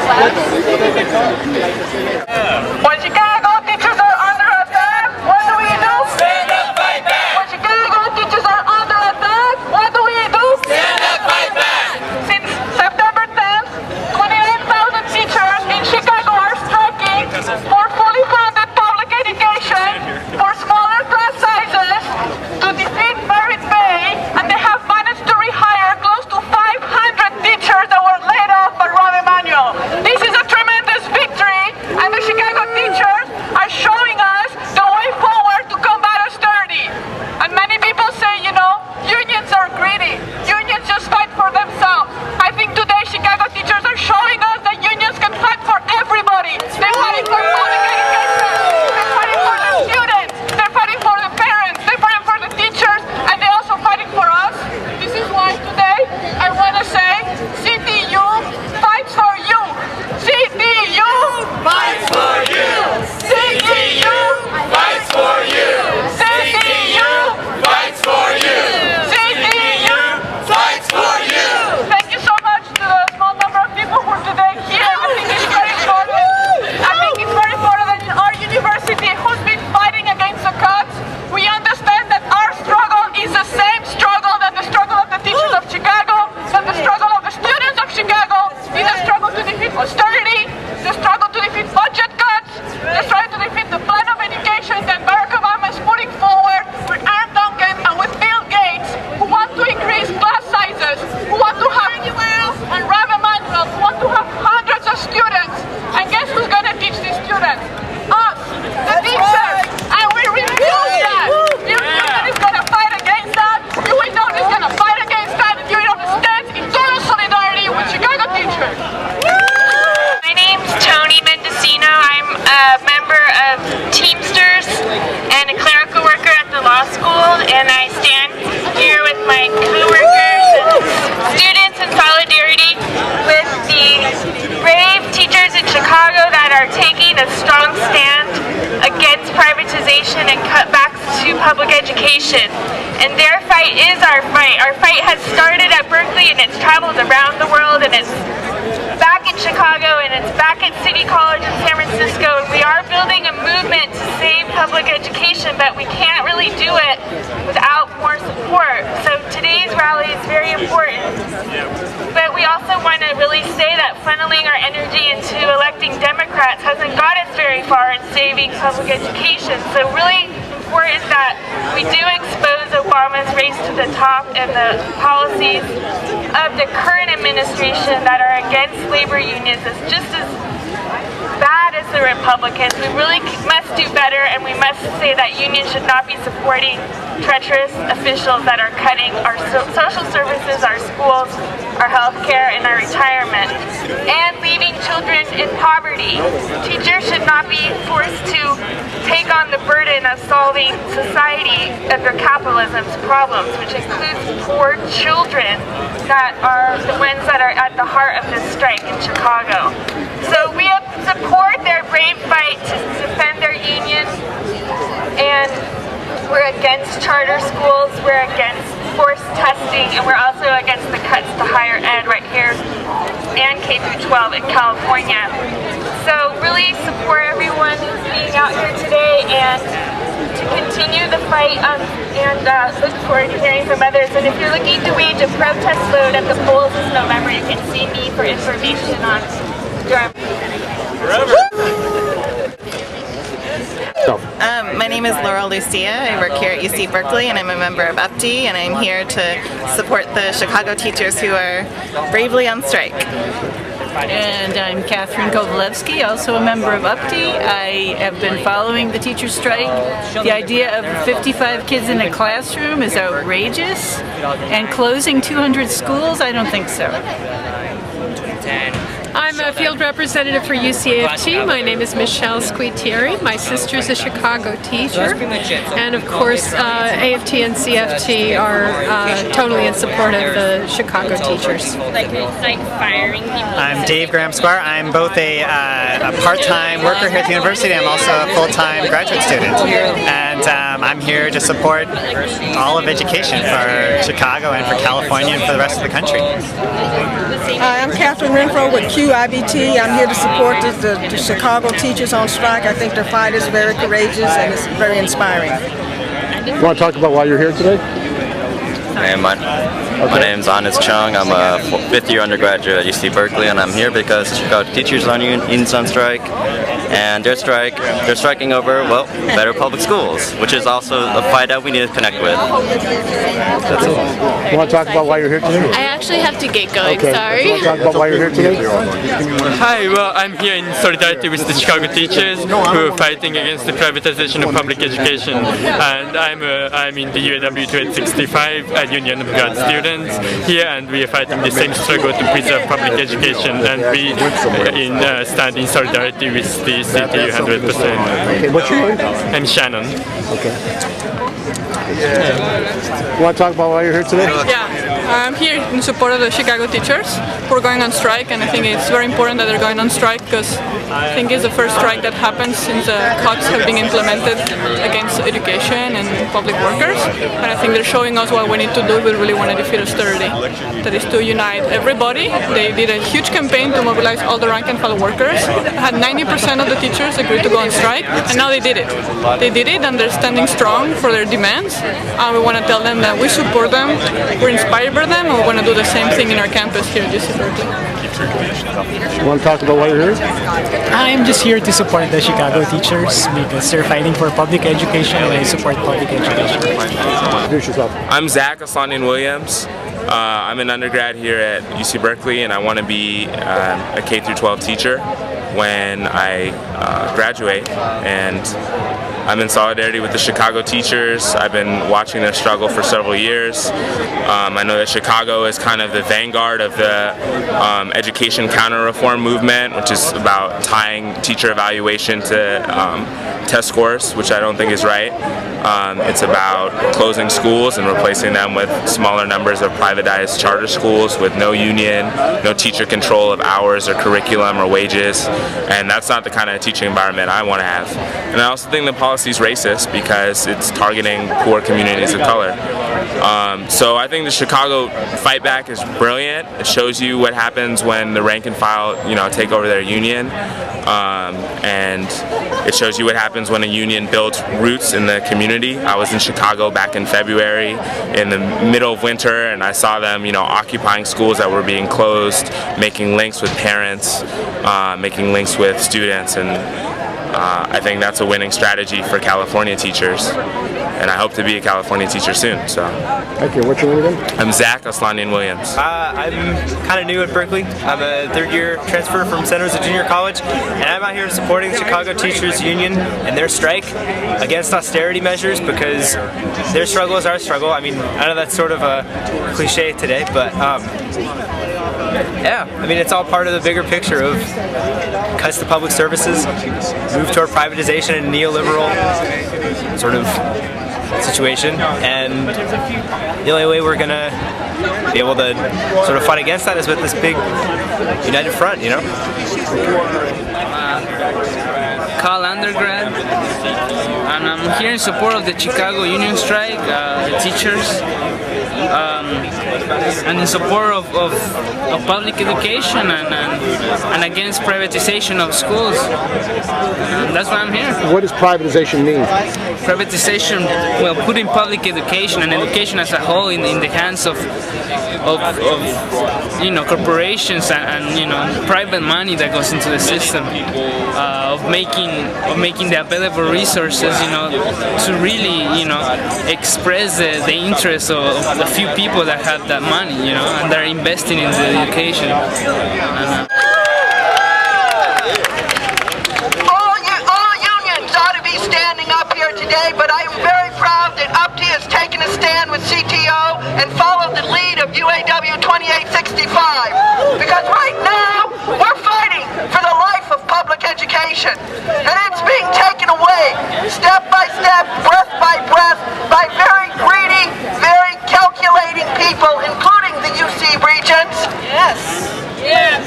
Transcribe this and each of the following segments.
When Chicago teachers are under attack, what do we do? Stand up, fight back! When Chicago teachers are under attack, what do we do? Stand up, fight back! Since September 10th, 28,000 teachers in Chicago are striking for fully funded public education, for smaller class sizes, to defeat merit pay, and they have managed to rehire close to 500 teachers that were laid off by Ron Emanuel. This is a tremendous victory, and the Chicago teachers are showing us the way forward to combat austerity. And many people say, you know, unions are greedy. Unions just fight for themselves. I think today Chicago teachers are showing us that unions can fight for everybody. They're fighting for public education. They're fighting for the students. They're fighting for the parents. They're fighting for the teachers. And they're also fighting for us. This is why today I want to say CTU fights for you. CTU Fights for you! CTU Fights for you! CTU Fights for you! CTU Fights for you! Thank you so much to the small number of people who are today here. I think it's very important. I think it's very important that in our university, who's been fighting against the cuts, we understand that our struggle is the same struggle that the struggle of the teachers of Chicago, that the struggle of the students of Chicago is a struggle to defeat austerity, the struggle to defeat budget cuts, the struggle to defeat the plan of education that Barack Obama is putting forward with Aaron Duncan and with Bill Gates, who want to increase class sizes, who want to have and Rav Emanuel, who want to have hundreds of students. And guess who's going to teach these students? Us, the teachers. And we refuse that. Union is going to fight against that. UNO is going to fight against that. And UNO stands in total solidarity with Chicago teachers. My name's Tony Mendocino. I'm a member of Teamsters and a clerical worker at the law school, and I stand here with my coworkers and students in solidarity with the brave teachers in Chicago that are taking a strong stand against privatization and cutbacks to public education. And their fight is our fight. Our fight has started at Berkeley and it's traveled around the world, and it's back in Chicago, and it's back at City College in San Francisco, and we are building a movement to save public education, but we can't really do it without more support. So today's rally is very important, but we also want to really say that funneling our energy into electing Democrats hasn't got us very far in saving public education. So really important that we do expose Obama's race to the top and the policies of the current administration that are against labor unions is just as bad as the Republicans. We really must do better, and we must say that unions should not be supporting treacherous officials that are cutting our social services, our schools, our health care, and our retirement, and leaving children in poverty. Teachers should not be forced to take on the burden of solving society under capitalism's problems, which includes poor children that are the ones that are at the heart of this strike in Chicago. So we support their brave fight to defend their union, and we're against charter schools, we're against forced testing, and we're also against the cuts to higher ed right here and K through 12 in California. So really support everyone who's being out here today, and to continue the fight, and look forward to hearing from others. And if you're looking to wage a protest load at the polls this November, you can see me for information on Durham. My name is Laurel Lucia. I work here at UC Berkeley, and I'm a member of UPTE, and I'm here to support the Chicago teachers who are bravely on strike. And I'm Catherine Kovalevsky, also a member of UPTE. I have been following the teacher strike. The idea of 55 kids in a classroom is outrageous, and closing 200 schools, I don't think so. I'm a field representative for UCAFT. My name is Michelle Squitieri. My sister's a Chicago teacher. And of course, AFT and CFT are totally in support of the Chicago teachers. I'm Dave Graham-Squire. I'm both a part-time worker here at the university. I'm also a full-time graduate student. And I'm here to support all of education for Chicago and for California and for the rest of the country. Hi, I'm Catherine Renfro with Q too, IBT. I'm here to support the Chicago teachers on strike. I think their fight is very courageous and it's very inspiring. You want to talk about why you're here today? My name's Anis Chung. I'm a fifth-year undergraduate at UC Berkeley, and I'm here because the Chicago Teachers Union's on strike, and they're striking over, well, better public schools, which is also a fight that we need to connect with. That's it. You want to talk about why you're here today? I actually have to get going, sorry. You want to talk about why you're here today? Hi, well, I'm here in solidarity with the Chicago teachers who are fighting against the privatization of public education, and I'm in the UAW 2865 union of grad students here, and we are fighting the same struggle to preserve public education, and we stand in solidarity with the CTU 100%. Okay, what's your name? I'm Shannon. Okay. You want to talk about why you're here today? Yeah, I'm here in support of the Chicago teachers who are going on strike, and I think it's very important that they're going on strike because I think it's the first strike that happens since the cuts have been implemented against education and public workers, and I think they're showing us what we need to do if we really want to defeat austerity. That is to unite everybody. They did a huge campaign to mobilize all the rank and file workers. Had 90% of the teachers agree to go on strike, and now they did it. They did it, and they're standing strong for their demands. We want to tell them that we support them, we're inspired by them, and we want to do the same thing in our campus here at UC Berkeley. You want to talk about why you're here? I'm just here to support the Chicago teachers because they're fighting for public education, and I support public education. Introduce yourself. I'm Zach Aslanian-Williams. I'm an undergrad here at UC Berkeley, and I want to be a K-12 teacher when I graduate, and I'm in solidarity with the Chicago teachers. I've been watching their struggle for several years. I know that Chicago is kind of the vanguard of the education counter-reform movement, which is about tying teacher evaluation to test scores, which I don't think is right. It's about closing schools and replacing them with smaller numbers of privatized charter schools with no union, no teacher control of hours or curriculum or wages, and that's not the kind of teaching environment I want to have. And I also think the policy is racist because it's targeting poor communities of color. So I think the Chicago fight back is brilliant. It shows you what happens when the rank and file, take over their union, and it shows you what happens when a union builds roots in the community. I was in Chicago back in February in the middle of winter, and I saw them, occupying schools that were being closed, making links with parents, making links with students, and I think that's a winning strategy for California teachers, and I hope to be a California teacher soon. So. Thank you. What's your name again? I'm Zach Aslanian-Williams. I'm kind of new at Berkeley. I'm a third-year transfer from San Jose Junior College, and I'm out here supporting the Chicago Teachers Union and their strike against austerity measures because their struggle is our struggle. I mean, I know that's sort of a cliche today, but yeah, I mean, it's all part of the bigger picture of cuts to public services, move toward privatization and neoliberal sort of situation, and the only way we're gonna be able to sort of fight against that is with this big united front, Cal undergrad, and I'm here in support of the Chicago union strike, the teachers, and in support of public education and against privatization of schools. And that's why I'm here. What does privatization mean? Privatization, well, putting public education and education as a whole in the hands of corporations and private money that goes into the system, of making the available resources to really express the interests of the few people that have that money and they're investing in the education. All unions ought to be standing up here today, but I am very proud that UPTI has taken a stand with CTO and followed the lead of UAW 2865, because right now we're fighting for the life of public education, and it's being taken away step by step, breath by breath, by very greedy, very calculating people, including the UC Regents. Yes. Yeah.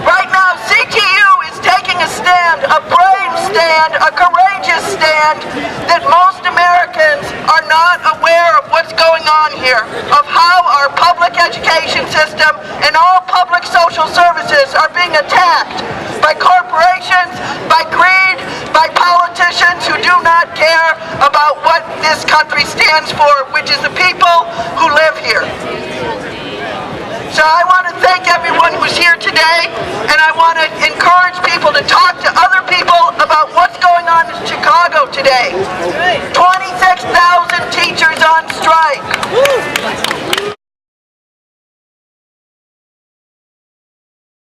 Right now, CTU is taking a stand, a brave stand, a courageous stand, that most Americans are not aware of what's going on here, of how our public education system and all public social services are being attacked by corporations, by greed, by politicians who do not care about what this country stands for, which is the people who live here. So I want to thank everyone who's here today, and I want to encourage people to talk to other people about what's going on in Chicago today. 26,000 teachers on strike.